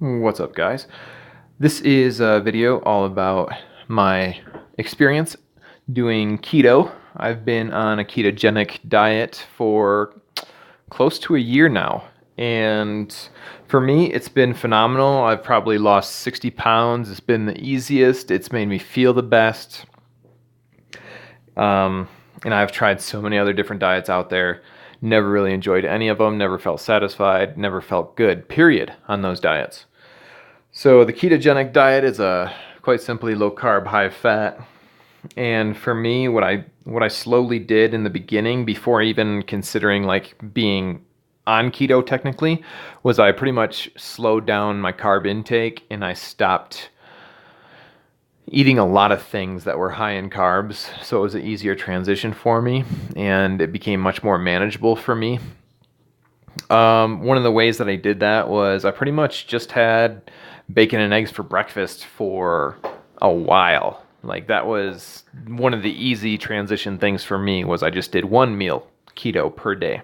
What's up, guys? This is a video all about my experience doing keto. I've been on a ketogenic diet for close to a year now, and for me, it's been phenomenal. I've probably lost 60 pounds. It's been the easiest. It's made me feel the best. And I've tried so many other different diets out there. Never really enjoyed any of them, never felt satisfied, never felt good, period, on those diets. So the ketogenic diet is a quite simply low carb, high fat. And for me, what I slowly did in the beginning, before even considering like being on keto technically, was I pretty much slowed down my carb intake and I stopped eating a lot of things that were high in carbs. So it was an easier transition for me and it became much more manageable for me. One of the ways that I did that was I pretty much just had bacon and eggs for breakfast for a while. Like that was one of the easy transition things for me was I just did one meal keto per day.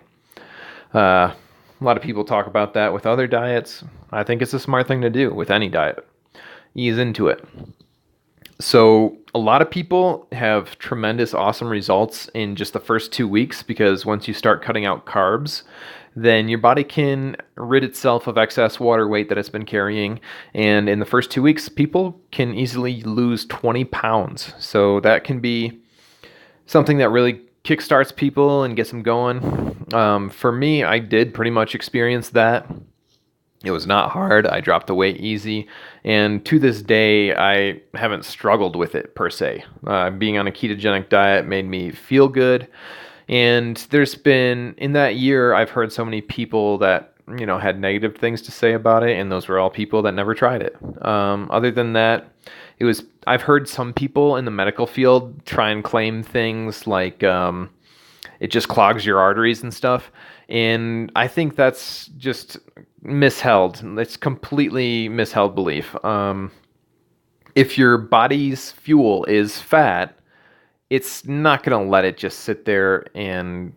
A lot of people talk about that with other diets. I think it's a smart thing to do with any diet. Ease into it. So a lot of people have tremendous, awesome results in just the first 2 weeks because once you start cutting out carbs, then your body can rid itself of excess water weight that it's been carrying. And in the first 2 weeks, people can easily lose 20 pounds. So that can be something that really kickstarts people and gets them going. For me, I did pretty much experience that. It was not hard. I dropped the weight easy. And to this day, I haven't struggled with it per se. Being on a ketogenic diet made me feel good. And there's been, in that year, I've heard so many people that, had negative things to say about it. And those were all people that never tried it. Other than that, I've heard some people in the medical field try and claim things like it just clogs your arteries and stuff. And I think that's just misheld. It's completely misheld belief. If your body's fuel is fat, it's not going to let it just sit there and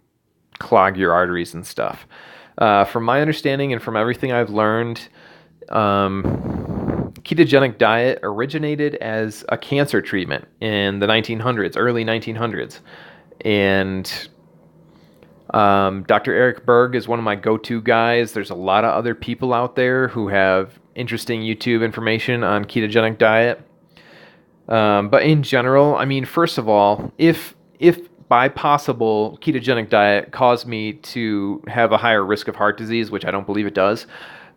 clog your arteries and stuff. From my understanding and from everything I've learned, ketogenic diet originated as a cancer treatment in the 1900s, early 1900s. And Dr. Eric Berg is one of my go-to guys. There's a lot of other people out there who have interesting YouTube information on ketogenic diet. But in general, first of all, if by possible ketogenic diet caused me to have a higher risk of heart disease, which I don't believe it does,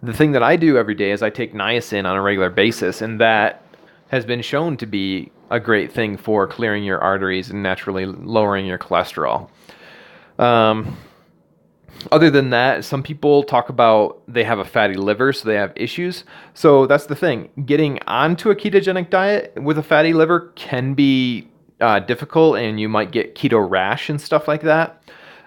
the thing that I do every day is I take niacin on a regular basis, and that has been shown to be a great thing for clearing your arteries and naturally lowering your cholesterol. Other than that, some people talk about they have a fatty liver, so they have issues. So that's the thing. Getting onto a ketogenic diet with a fatty liver can be difficult, and you might get keto rash and stuff like that.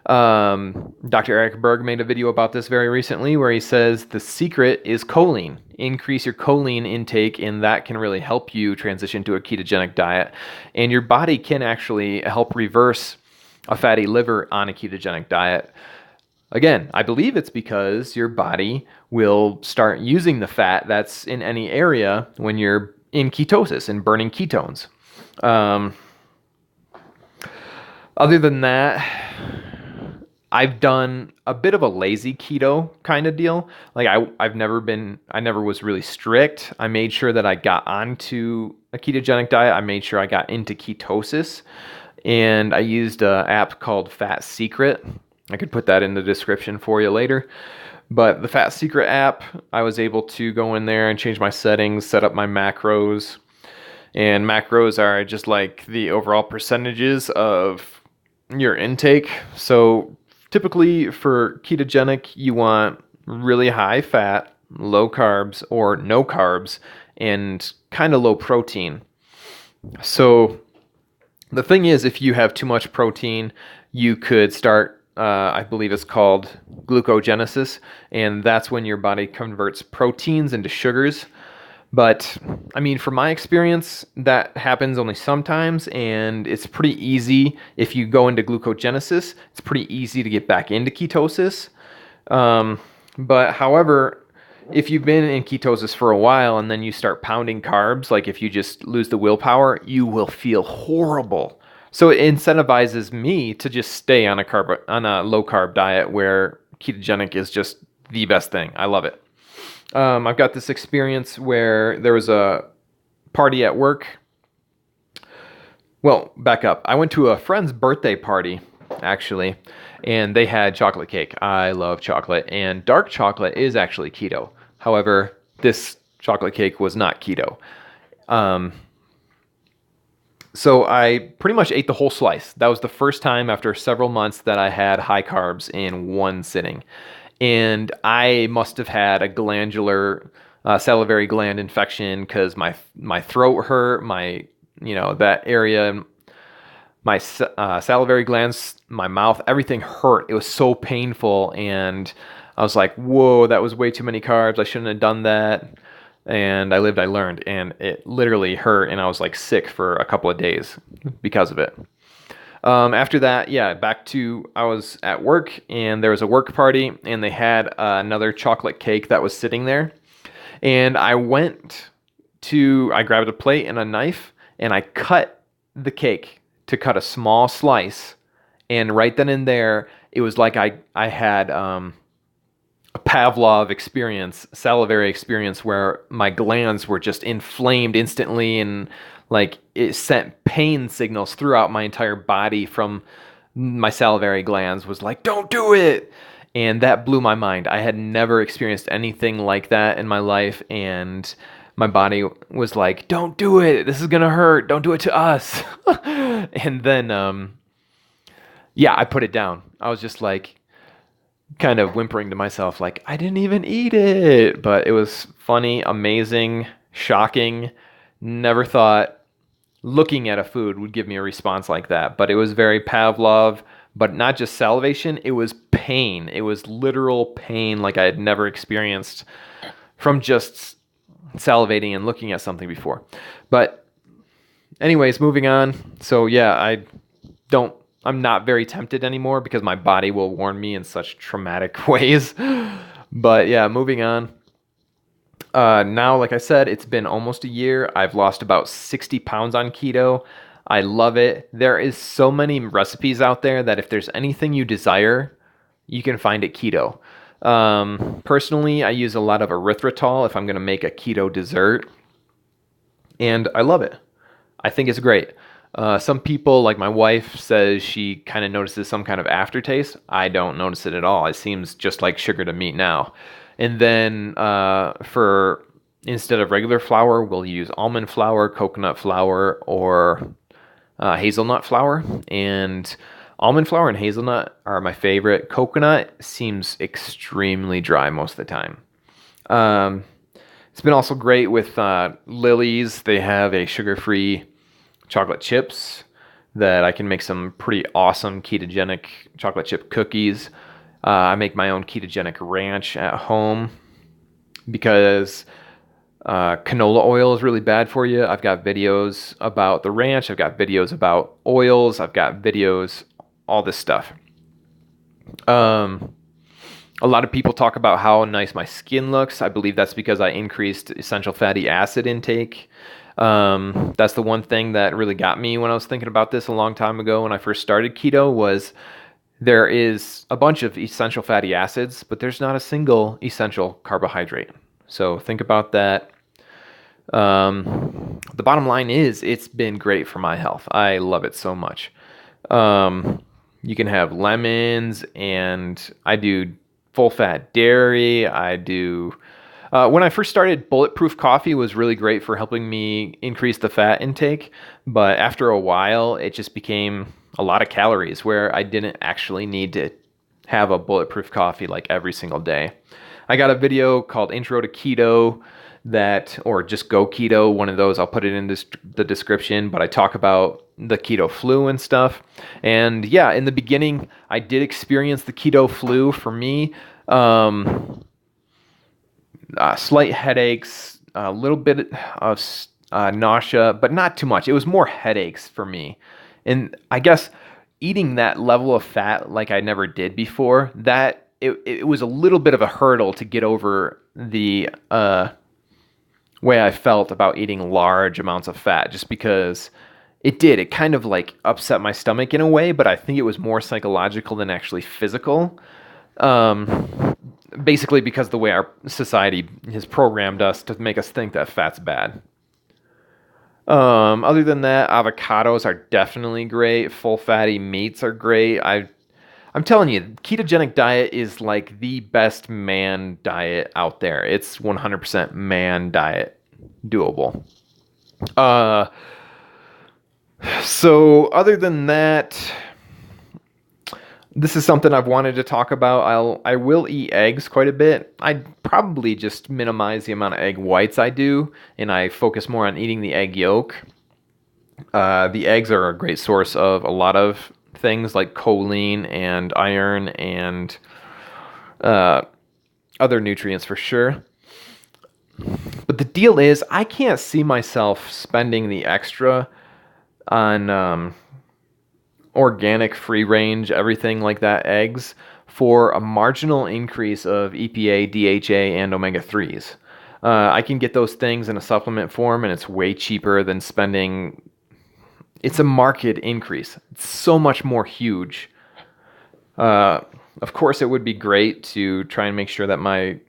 Dr. Eric Berg made a video about this very recently where he says the secret is choline. Increase your choline intake, and that can really help you transition to a ketogenic diet. And your body can actually help reverse a fatty liver on a ketogenic diet. Again, I believe it's because your body will start using the fat that's in any area when you're in ketosis and burning ketones. Other than that, I've done a bit of a lazy keto kind of deal. Like I never was really strict. I made sure that I got onto a ketogenic diet. I made sure I got into ketosis. And I used an app called Fat Secret. I could put that in the description for you later. But the Fat Secret app, I was able to go in there and change my settings, set up my macros. And macros are just like the overall percentages of your intake. So typically for ketogenic, you want really high fat, low carbs, or no carbs, and kind of low protein. So the thing is, if you have too much protein, you could start, I believe it's called glucogenesis, and that's when your body converts proteins into sugars. But, from my experience, that happens only sometimes, and it's pretty easy. If you go into glucogenesis, it's pretty easy to get back into ketosis. But however, if you've been in ketosis for a while and then you start pounding carbs, like if you just lose the willpower, you will feel horrible. So it incentivizes me to just stay on a low carb diet where ketogenic is just the best thing. I love it. I've got this experience where there was a party at work. Well, back up. I went to a friend's birthday party, actually, and they had chocolate cake. I love chocolate, and dark chocolate is actually keto. However, this chocolate cake was not keto. So I pretty much ate the whole slice. That was the first time after several months that I had high carbs in one sitting. And I must have had a glandular salivary gland infection because my throat hurt, that area, my salivary glands, my mouth, everything hurt. It was so painful, and I was like, whoa, that was way too many carbs. I shouldn't have done that. And I lived, I learned, and it literally hurt, and I was like sick for a couple of days because of it. After that, I was at work, and there was a work party, and they had another chocolate cake that was sitting there. And I grabbed a plate and a knife, and I cut the cake to cut a small slice. And right then and there, it was like I had a Pavlov experience, salivary experience, where my glands were just inflamed instantly, and like it sent pain signals throughout my entire body from my salivary glands. Was like, don't do it. And that blew my mind. I had never experienced anything like that in my life, and my body was like, don't do it. This is going to hurt. Don't do it to us. And then, I put it down. I was just like, kind of whimpering to myself, like, I didn't even eat it. But it was funny, amazing, shocking. Never thought looking at a food would give me a response like that. But it was very Pavlov, but not just salivation. It was pain. It was literal pain like I had never experienced from just salivating and looking at something before. But anyways, moving on. So I'm not very tempted anymore because my body will warn me in such traumatic ways. But yeah, moving on. Now, like I said, it's been almost a year. I've lost about 60 pounds on keto. I love it. There is so many recipes out there that if there's anything you desire, you can find it keto. Personally, I use a lot of erythritol if I'm going to make a keto dessert, and I love it. I think it's great. Some people, like my wife, says she kind of notices some kind of aftertaste. I don't notice it at all. It seems just like sugar to me now. And then instead of regular flour, we'll use almond flour, coconut flour, or hazelnut flour. And almond flour and hazelnut are my favorite. Coconut seems extremely dry most of the time. It's been also great with Lily's. They have a sugar-free chocolate chips that I can make some pretty awesome ketogenic chocolate chip cookies. I make my own ketogenic ranch at home because canola oil is really bad for you. I've got videos about the ranch. I've got videos about oils. I've got videos, all this stuff. A lot of people talk about how nice my skin looks. I believe that's because I increased essential fatty acid intake. That's the one thing that really got me when I was thinking about this a long time ago when I first started keto was there is a bunch of essential fatty acids, but there's not a single essential carbohydrate. So think about that. The bottom line is it's been great for my health. I love it so much. You can have lemons, and I do full fat dairy. I do when I first started, bulletproof coffee was really great for helping me increase the fat intake, but after a while it just became a lot of calories where I didn't actually need to have a bulletproof coffee like every single day. I got a video called Intro to Keto or just Go Keto, one of those. I'll put it in the description, but I talk about the keto flu and stuff. And yeah, in the beginning, I did experience the keto flu. For me, slight headaches, a little bit of nausea, but not too much. It was more headaches for me. And I guess eating that level of fat like I never did before, that it was a little bit of a hurdle to get over the way I felt about eating large amounts of fat, just because it kind of like upset my stomach in a way, but I think it was more psychological than actually physical. Basically because the way our society has programmed us to make us think that fat's bad. Other than that, avocados are definitely great. Full fatty meats are great. I'm telling you, ketogenic diet is like the best man diet out there. It's 100% man diet, doable. So other than that, this is something I've wanted to talk about. I will eat eggs quite a bit. I probably just minimize the amount of egg whites I do, and I focus more on eating the egg yolk. The eggs are a great source of a lot of things like choline and iron and other nutrients for sure. But the deal is, I can't see myself spending the extra on organic, free range, everything like that, eggs, for a marginal increase of EPA, DHA, and omega-3s. I can get those things in a supplement form, and it's way cheaper than spending. It's a market increase. It's so much more huge. Of course, it would be great to try and make sure that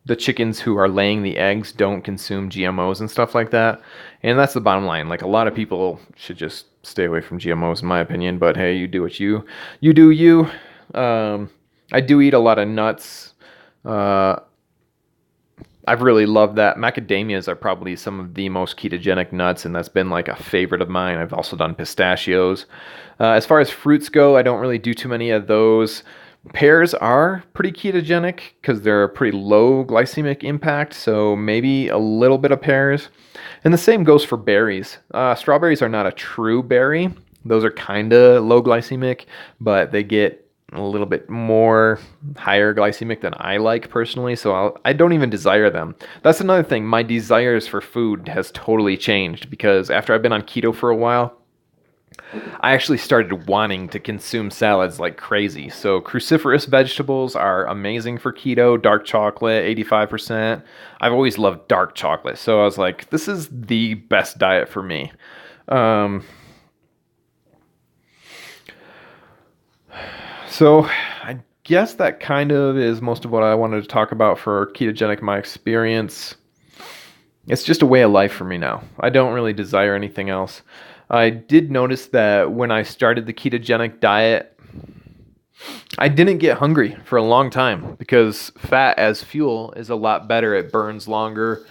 the chickens who are laying the eggs don't consume GMOs and stuff like that. And that's the bottom line. Like, a lot of people should just stay away from GMOs, in my opinion. But hey, you do what you do you. I do eat a lot of nuts. I've really loved that. Macadamias are probably some of the most ketogenic nuts, and that's been like a favorite of mine. I've also done pistachios. As far as fruits go, I don't really do too many of those. Pears are pretty ketogenic because they're a pretty low glycemic impact, so maybe a little bit of pears. And the same goes for berries. Strawberries are not a true berry. Those are kind of low glycemic, but they get a little bit more higher glycemic than I like personally, so I don't even desire them. That's another thing. My desires for food has totally changed because after I've been on keto for a while, I actually started wanting to consume salads like crazy. So cruciferous vegetables are amazing for keto. Dark chocolate, 85%. I've always loved dark chocolate. So I was like, this is the best diet for me. So I guess that kind of is most of what I wanted to talk about for ketogenic, my experience. It's just a way of life for me now. I don't really desire anything else. I did notice that when I started the ketogenic diet, I didn't get hungry for a long time because fat as fuel is a lot better. It burns longer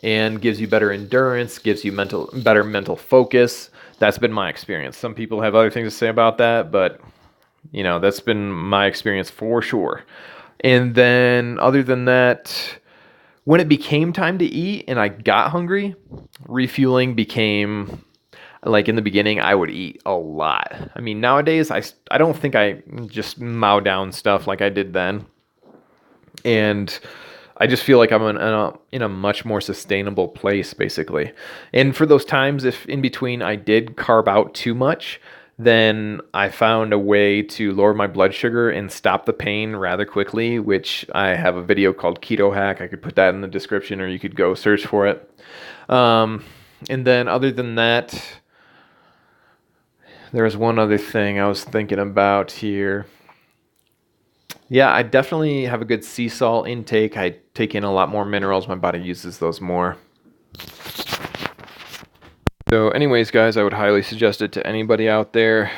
and gives you better endurance, gives you better mental focus. That's been my experience. Some people have other things to say about that, but that's been my experience for sure. And then other than that, when it became time to eat and I got hungry, refueling became, like, in the beginning, I would eat a lot. I mean, nowadays, I don't think I just mow down stuff like I did then. And I just feel like I'm in a much more sustainable place, basically. And for those times, if in between I did carb out too much, then I found a way to lower my blood sugar and stop the pain rather quickly, which I have a video called Keto Hack. I could put that in the description, or you could go search for it. And then other than that, there was one other thing I was thinking about here. Yeah, I definitely have a good sea salt intake. I take in a lot more minerals. My body uses those more. So anyways, guys, I would highly suggest it to anybody out there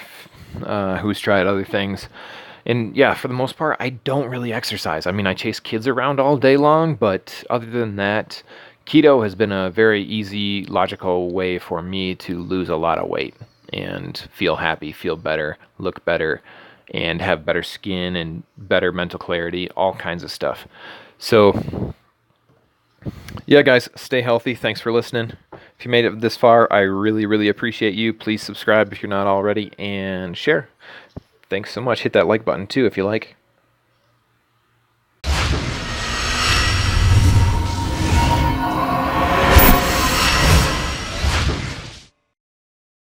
who's tried other things. And yeah, for the most part, I don't really exercise. I mean, I chase kids around all day long, but other than that, keto has been a very easy, logical way for me to lose a lot of weight and feel happy, feel better, look better, and have better skin and better mental clarity, all kinds of stuff. So yeah, guys, stay healthy. Thanks for listening. If you made it this far, I really, really appreciate you. Please subscribe if you're not already, and share. Thanks so much. Hit that like button too if you like.